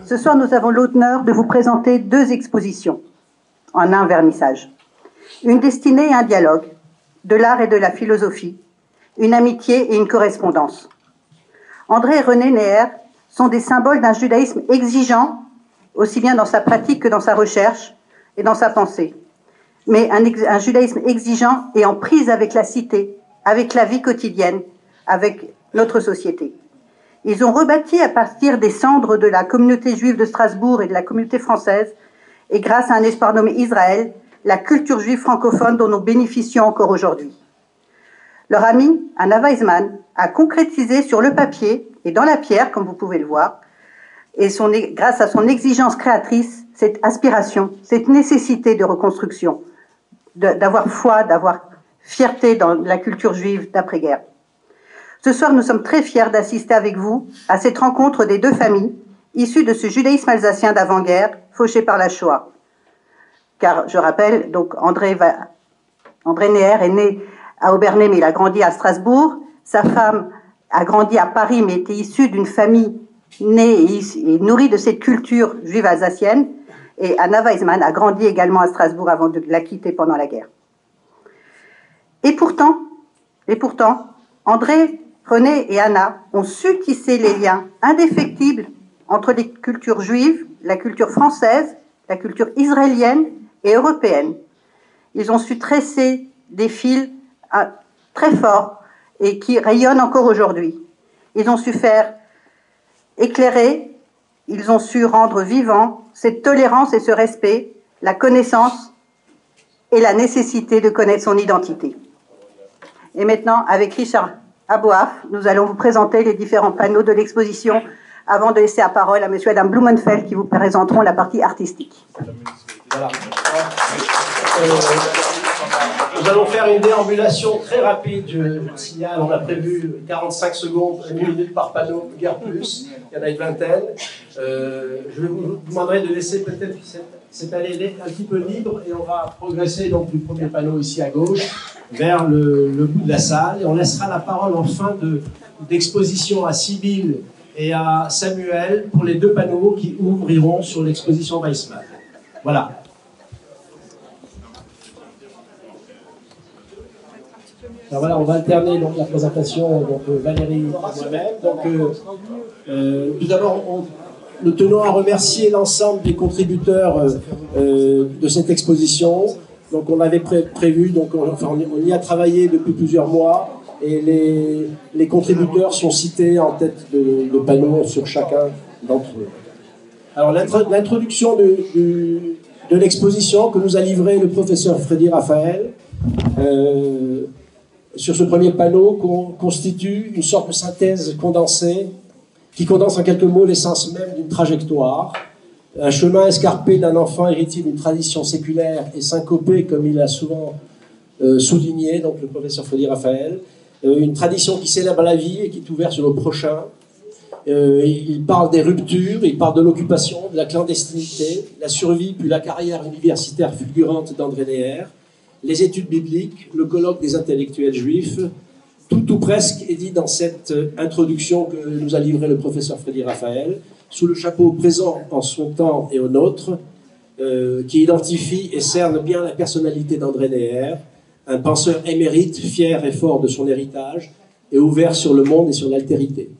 Ce soir, nous avons l'honneur de vous présenter 2 expositions en un vernissage. Une destinée et un dialogue, de l'art et de la philosophie, une amitié et une correspondance. André et René Neher sont des symboles d'un judaïsme exigeant, aussi bien dans sa pratique que dans sa recherche et dans sa pensée. Mais un judaïsme exigeant et en prise avec la cité, avec la vie quotidienne, avec notre société. Ils ont rebâti à partir des cendres de la communauté juive de Strasbourg et de la communauté française, et grâce à un espoir nommé Israël, la culture juive francophone dont nous bénéficions encore aujourd'hui. Leur ami, Anna Weizmann, a concrétisé sur le papier et dans la pierre, comme vous pouvez le voir, et grâce à son exigence créatrice, cette aspiration, cette nécessité de reconstruction, d'avoir foi, d'avoir fierté dans la culture juive d'après-guerre. Ce soir, nous sommes très fiers d'assister avec vous à cette rencontre des 2 familles issues de ce judaïsme alsacien d'avant-guerre fauché par la Shoah. Car, je rappelle, donc André Neher est né à Obernai, mais il a grandi à Strasbourg. Sa femme a grandi à Paris, mais était issue d'une famille née et nourrie de cette culture juive alsacienne. Et Anna Weizmann a grandi également à Strasbourg avant de la quitter pendant la guerre. Et pourtant, André, René et Anna ont su tisser les liens indéfectibles entre les cultures juives, la culture française, la culture israélienne et européenne. Ils ont su tresser des fils très forts et qui rayonnent encore aujourd'hui. Ils ont su faire éclairer, ils ont su rendre vivant cette tolérance et ce respect, la connaissance et la nécessité de connaître son identité. Et maintenant, avec Richard Abouaf, nous allons vous présenter les différents panneaux de l'exposition avant de laisser la parole à M. et Mme Blumenfeld qui vous présenteront la partie artistique. Voilà. Nous allons faire une déambulation très rapide, je le signale. On a prévu 45 secondes, 1 minute par panneau, guère plus. Il y en a une vingtaine. Je vous demanderai de laisser peut-être cette allée un petit peu libre et on va progresser donc du premier panneau ici à gauche vers le bout de la salle. Et on laissera la parole en fin d'exposition à Sybille et à Samuel pour les 2 panneaux qui ouvriront sur l'exposition Weizmann. Voilà. Alors voilà, on va alterner donc la présentation de Valérie et moi-même. Donc, tout d'abord, nous tenons à remercier l'ensemble des contributeurs de cette exposition. Donc, on avait prévu, donc on y a travaillé depuis plusieurs mois, et les contributeurs sont cités en tête de panneaux sur chacun d'entre eux. Alors, l'introduction de l'exposition que nous a livré le professeur Freddy Raphaël. Sur ce premier panneau constitue une sorte de synthèse condensée qui condense en quelques mots l'essence même d'une trajectoire, un chemin escarpé d'un enfant héritier d'une tradition séculaire et syncopée, comme il a souvent souligné, donc le professeur Freddy Raphaël, une tradition qui célèbre la vie et qui est ouverte sur le prochain. Il parle des ruptures, il parle de l'occupation, de la clandestinité, la survie puis la carrière universitaire fulgurante d'André Neher, les études bibliques, le colloque des intellectuels juifs, tout ou presque est dit dans cette introduction que nous a livrée le professeur Freddy Raphaël, sous le chapeau présent en son temps et au nôtre, qui identifie et cerne bien la personnalité d'André Neher, un penseur émérite, fier et fort de son héritage, et ouvert sur le monde et sur l'altérité.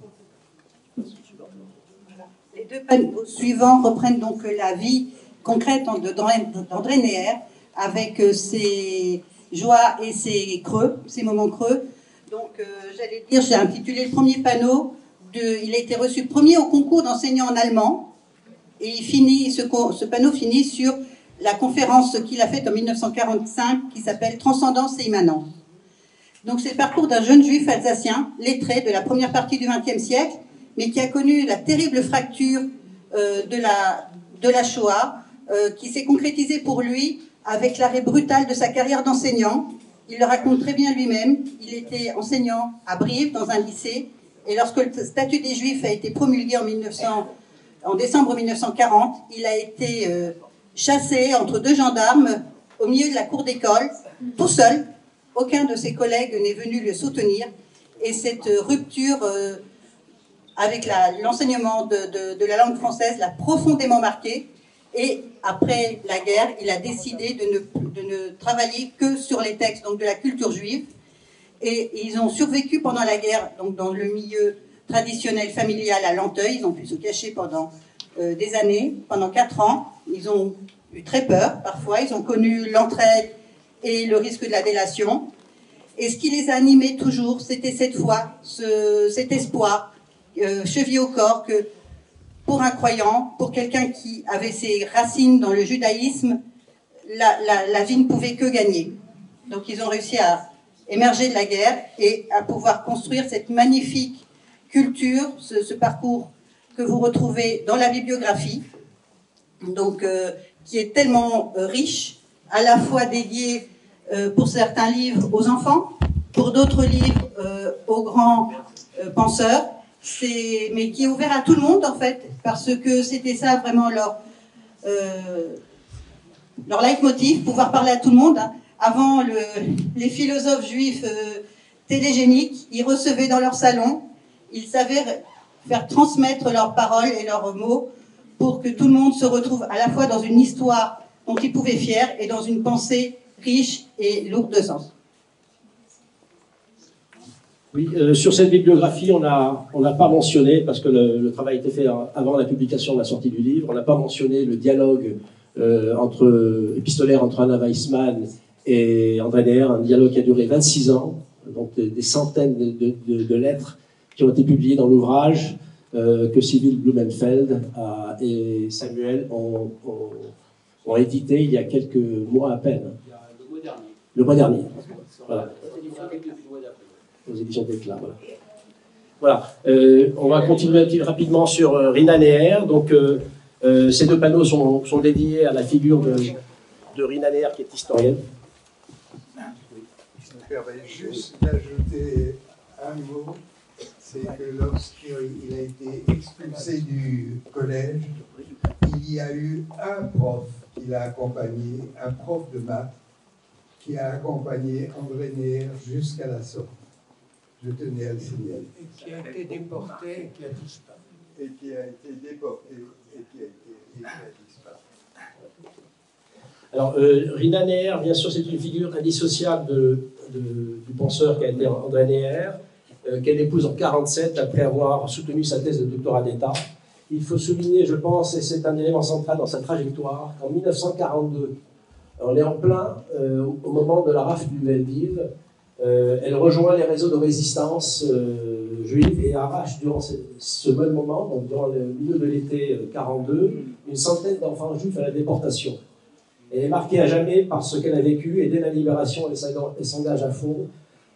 Les 2 panneaux suivants reprennent donc la vie concrète d'André Neher, avec ses joies et ses creux, ses moments creux. Donc, j'allais dire, j'ai intitulé le premier panneau, il a été reçu premier au concours d'enseignant en allemand, et ce panneau finit sur la conférence qu'il a faite en 1945, qui s'appelle « Transcendance et immanence ». Donc, c'est le parcours d'un jeune juif alsacien, lettré de la première partie du XXe siècle, mais qui a connu la terrible fracture de la Shoah, qui s'est concrétisée pour lui avec l'arrêt brutal de sa carrière d'enseignant. Il le raconte très bien lui-même. Il était enseignant à Brive, dans un lycée, et lorsque le statut des Juifs a été promulgué en décembre 1940, il a été chassé entre 2 gendarmes au milieu de la cour d'école, tout seul. Aucun de ses collègues n'est venu le soutenir. Et cette rupture avec l'enseignement de la langue française, l'a profondément marqué. Et après la guerre, il a décidé de ne travailler que sur les textes, donc de la culture juive. Et ils ont survécu pendant la guerre, donc dans le milieu traditionnel familial à Lanteuil. Ils ont pu se cacher pendant des années, pendant 4 ans. Ils ont eu très peur parfois. Ils ont connu l'entraide et le risque de la délation. Et ce qui les a animés toujours, c'était cette foi, cet espoir chevillé au corps que pour un croyant, pour quelqu'un qui avait ses racines dans le judaïsme, la vie ne pouvait que gagner. Donc ils ont réussi à émerger de la guerre et à pouvoir construire cette magnifique culture, ce parcours que vous retrouvez dans la bibliographie, donc qui est tellement riche, à la fois dédié pour certains livres aux enfants, pour d'autres livres aux grands penseurs, mais qui est ouvert à tout le monde en fait, parce que c'était ça vraiment leur leitmotiv, pouvoir parler à tout le monde. Hein. Avant, les philosophes juifs télégéniques, ils recevaient dans leur salon, ils savaient faire transmettre leurs paroles et leurs mots pour que tout le monde se retrouve à la fois dans une histoire dont ils pouvaient fier et dans une pensée riche et lourde de sens. Oui, sur cette bibliographie, on n'a pas mentionné, parce que le travail a été fait avant la publication de la sortie du livre, on n'a pas mentionné le dialogue épistolaire entre Anna Weissmann et André Neher, un dialogue qui a duré 26 ans, donc des centaines de lettres qui ont été publiées dans l'ouvrage que Sibylle Blumenfeld et Samuel ont édité il y a quelques mois à peine. Il y a le mois dernier. Le mois dernier. Voilà. Aux éditions d'Éclat, voilà. On va continuer rapidement sur Rina Neher. Donc, ces 2 panneaux sont dédiés à la figure de Rina Neher, qui est historienne. Je me permets juste d'ajouter un mot, c'est que lorsqu'il a été expulsé du collège, il y a eu un prof qui l'a accompagné, un prof de maths, qui a accompagné André Neher jusqu'à la sortie. Je tenais à le signaler. Et qui a été déporté et qui a disparu. Et qui a été déporté et qui a disparu. Alors, Rina Neher, bien sûr, c'est une figure indissociable du penseur qui a été André Neher, qu'elle épouse en 1947 après avoir soutenu sa thèse de doctorat d'État. Il faut souligner, je pense, et c'est un élément central dans sa trajectoire, qu'en 1942, on est en plein au moment de la rafle du Veldiv. Elle rejoint les réseaux de résistance juive et arrache durant ce même moment, donc durant le milieu de l'été 42, une centaine d'enfants juifs à la déportation. Elle est marquée à jamais par ce qu'elle a vécu et dès la libération, elle s'engage à fond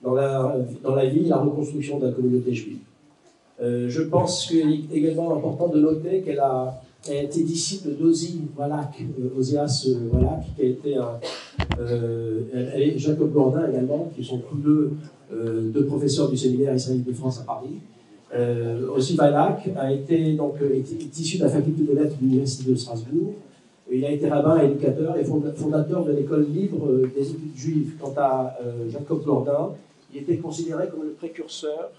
dans la vie et la reconstruction de la communauté juive. Je pense qu'il est également important de noter qu'elle a été disciple d'Ozi Wallach, Ozias Wallach, qui a été elle et Jacob Bourdin également, qui sont tous deux professeurs du séminaire israélite de France à Paris. Ozi Wallach est issu de la faculté de lettres de l'université de Strasbourg. Il a été rabbin, éducateur et fondateur de l'école libre des études juives. Quant à Jacob Bourdin, il était considéré comme le précurseur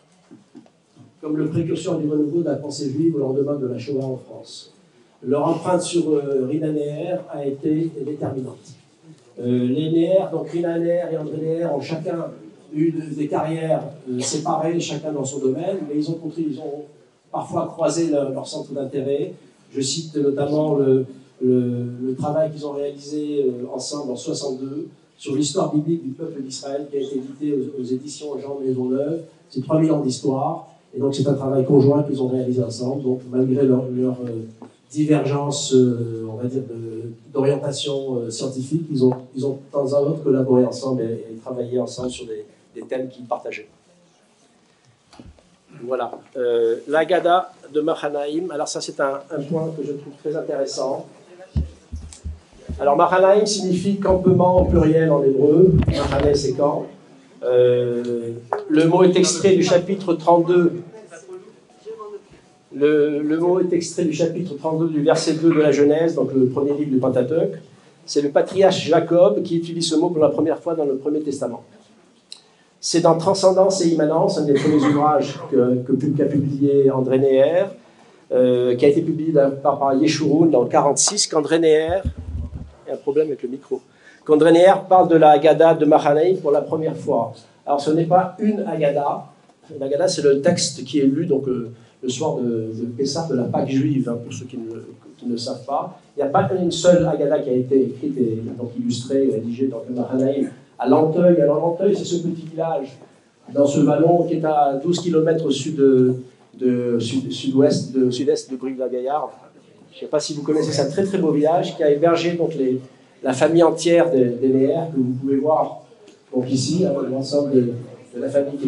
du renouveau de la pensée juive au lendemain de la Shoah en France. Leur empreinte sur Rina Neher a été déterminante. Les Neher, donc Rina Neher et André Neher, ont chacun eu des carrières séparées, chacun dans son domaine, mais ils ont parfois croisé leur centre d'intérêt. Je cite notamment le travail qu'ils ont réalisé ensemble en 1962 sur l'histoire biblique du peuple d'Israël, qui a été édité aux éditions Jean Maisonneuve. C'est 3000 ans d'histoire, et donc c'est un travail conjoint qu'ils ont réalisé ensemble. Donc malgré leur divergence, on va dire, d'orientation scientifique, ils ont de temps en temps collaboré ensemble et travaillé ensemble sur des thèmes qu'ils partageaient. Voilà. L'Agada de Mahanaïm, alors ça c'est un point que je trouve très intéressant. Alors Mahanaïm signifie campement au pluriel en hébreu, Mahané c'est camp. Le mot est extrait du chapitre 32. Le mot est extrait du chapitre 32 du verset 2 de la Genèse, donc le premier livre du C'est le patriarche Jacob qui utilise ce mot pour la première fois dans le Premier Testament. C'est dans Transcendance et Immanence, un des premiers ouvrages qu'a publié André Neher, qui a été publié par Yeshurun dans 1946, qu'André Neher, il y a un problème avec le micro, qu'André Neher parle de la Haggadah de Mahanaïm pour la première fois. Alors ce n'est pas une Haggadah, l'Haggadah c'est le texte qui est lu donc, le soir de Pessah, de la Pâque juive, hein, pour ceux qui ne le savent pas. Il n'y a pas une seule Haggadah qui a été écrite et donc illustrée, rédigée dans le Mahanaïm à Lanteuil. Alors Lanteuil, c'est ce petit village dans ce vallon qui est à 12 km au sud sud-est de Brive-la-Gaillarde. Je ne sais pas si vous connaissez, c'est un très très beau village qui a hébergé donc, la famille entière des Neher, que vous pouvez voir donc, ici, l'ensemble de la famille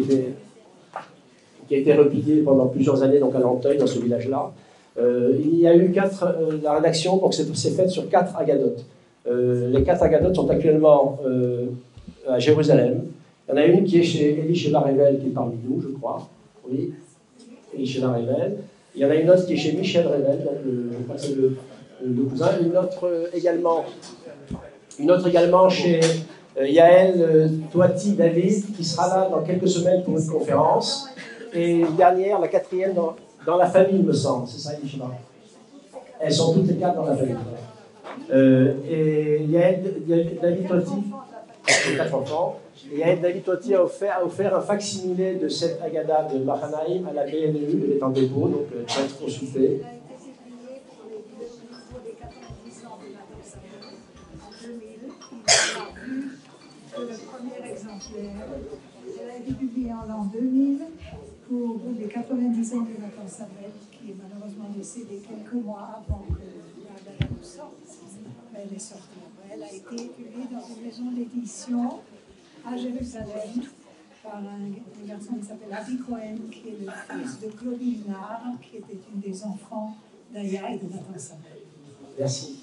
qui a été repliée pendant plusieurs années donc, à Lanteuil, dans ce village-là. Il y a eu la rédaction donc, s'est faite sur 4 Haggadot. Les 4 Haggadot sont actuellement à Jérusalem. Il y en a une qui est chez Élie Sheva-Revel, qui est parmi nous, je crois. Oui, Élie Sheva-Revel. Il y en a une autre qui est chez Michel Revel, donc je crois que c'est le cousin. Une autre également chez Yael Toati David, qui sera là dans quelques semaines pour une conférence. Et une dernière, la 4e, dans la famille, me semble. C'est ça, Élie Sheva. Elles sont toutes les 4 dans la famille. Et Yael David Toati, 4 enfants. Et Yael David Toati a offert un facsimilé de cette Haggadah de Mahanaïm à la BNU. Elle est en dépôt, donc elle peut être consultée. Le premier exemplaire, elle a été publiée en l'an 2000 pour les 90 ans de Nathan Sabel, qui est malheureusement décédé quelques mois avant que la Haggadah sorte. Elle est sortie. Elle a été publiée dans une maison d'édition à Jérusalem par un garçon qui s'appelle Avi Cohen, qui est le fils de Claudine Nard, qui était une des enfants d'Aya et de Nathan Sabel. Merci.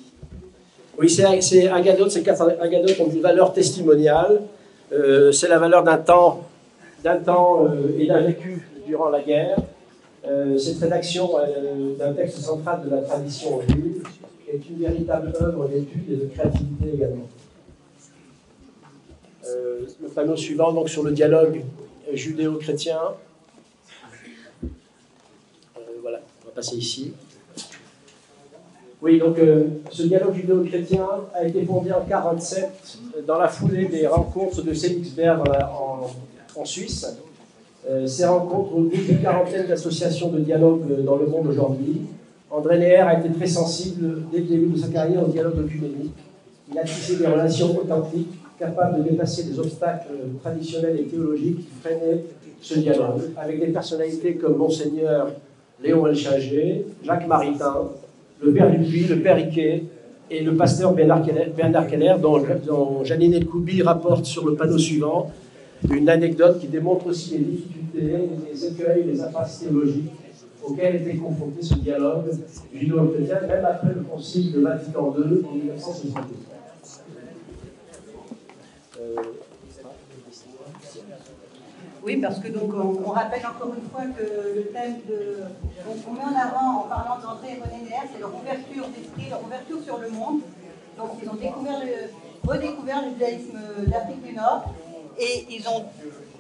Oui, c'est Haggadot, ces 4 Haggadot ont une valeur testimoniale. C'est la valeur d'un temps et d'un vécu durant la guerre. Cette rédaction d'un texte central de la tradition juive est une véritable œuvre d'étude et de créativité également. Le panneau suivant, donc sur le dialogue judéo-chrétien. Voilà, on va passer ici. Oui, donc ce dialogue judéo-chrétien a été fondé en 1947 dans la foulée des rencontres de Königsberg en Suisse. Ces rencontres regroupent une quarantaine d'associations de dialogue dans le monde aujourd'hui. André Neher a été très sensible dès le début de sa carrière au dialogue œcuménique. Il a tissé des relations authentiques, capables de dépasser des obstacles traditionnels et théologiques qui freinaient ce dialogue, avec des personnalités comme Monseigneur Léon Elchager, Jacques Maritain, le père Dupuis, le père Riquet et le pasteur Bernard Keller, dont Janine El-Koubi rapporte sur le panneau suivant une anecdote qui démontre aussi les difficultés, les écueils, les impasses théologiques auxquels était confronté ce dialogue judéo-chrétien, même après le concile de Vatican II en 1961. Oui, parce que donc on rappelle encore une fois que le thème donc on met en avant en parlant d'André et René Neher, c'est leur ouverture d'esprit, leur ouverture sur le monde. Donc ils ont redécouvert le judaïsme d'Afrique du Nord et ils ont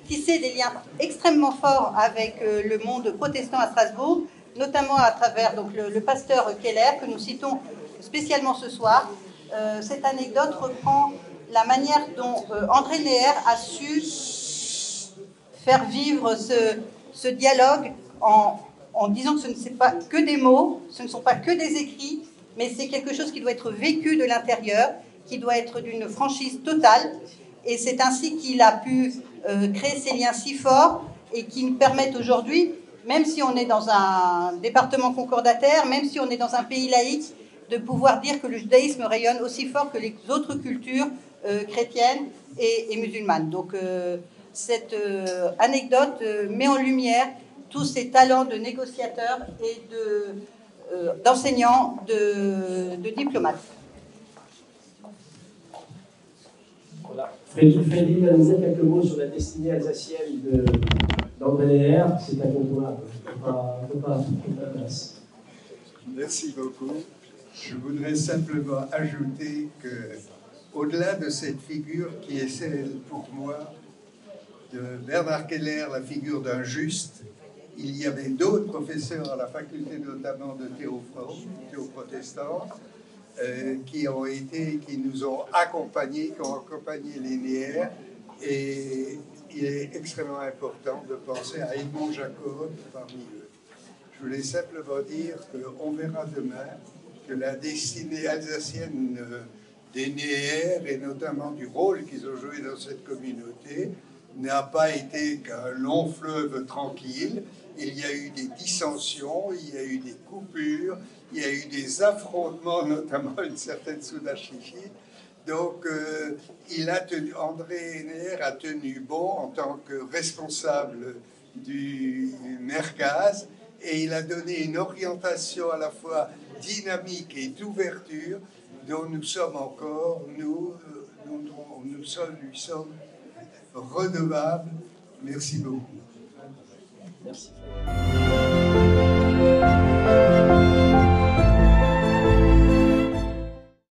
tissé des liens extrêmement forts avec le monde protestant à Strasbourg, notamment à travers donc, le pasteur Keller que nous citons spécialement ce soir. Cette anecdote reprend la manière dont André Neher a su faire vivre ce dialogue en disant que ce ne sont pas que des mots, ce ne sont pas que des écrits, mais c'est quelque chose qui doit être vécu de l'intérieur, qui doit être d'une franchise totale. Et c'est ainsi qu'il a pu créer ces liens si forts et qui nous permettent aujourd'hui, même si on est dans un département concordataire, même si on est dans un pays laïque, de pouvoir dire que le judaïsme rayonne aussi fort que les autres cultures chrétiennes et musulmanes. Donc cette anecdote met en lumière tous ces talents de négociateurs et d'enseignants, de diplomates. Voilà. Freddy va nous dire quelques mots sur la destinée alsacienne d'André Neher. C'est incontournable. On ne peut pas la place. Merci beaucoup. Je voudrais simplement ajouter que, au-delà de cette figure qui est celle, pour moi, de Bernard Keller, la figure d'un juste. Il y avait d'autres professeurs à la faculté, notamment de théo-protestants, qui nous ont accompagnés, qui ont accompagné Linéaire. Et il est extrêmement important de penser à Edmond Jacob parmi eux. Je voulais simplement dire qu'on verra demain que la destinée alsacienne des Néers, et notamment du rôle qu'ils ont joué dans cette communauté, n'a pas été qu'un long fleuve tranquille. Il y a eu des dissensions, il y a eu des coupures, il y a eu des affrontements, notamment une certaine Soudachichi. Donc, André Néer a tenu bon en tant que responsable du Mercaz, et il a donné une orientation à la fois dynamique et d'ouverture dont nous sommes encore, nous lui sommes redevables. Merci beaucoup. Merci.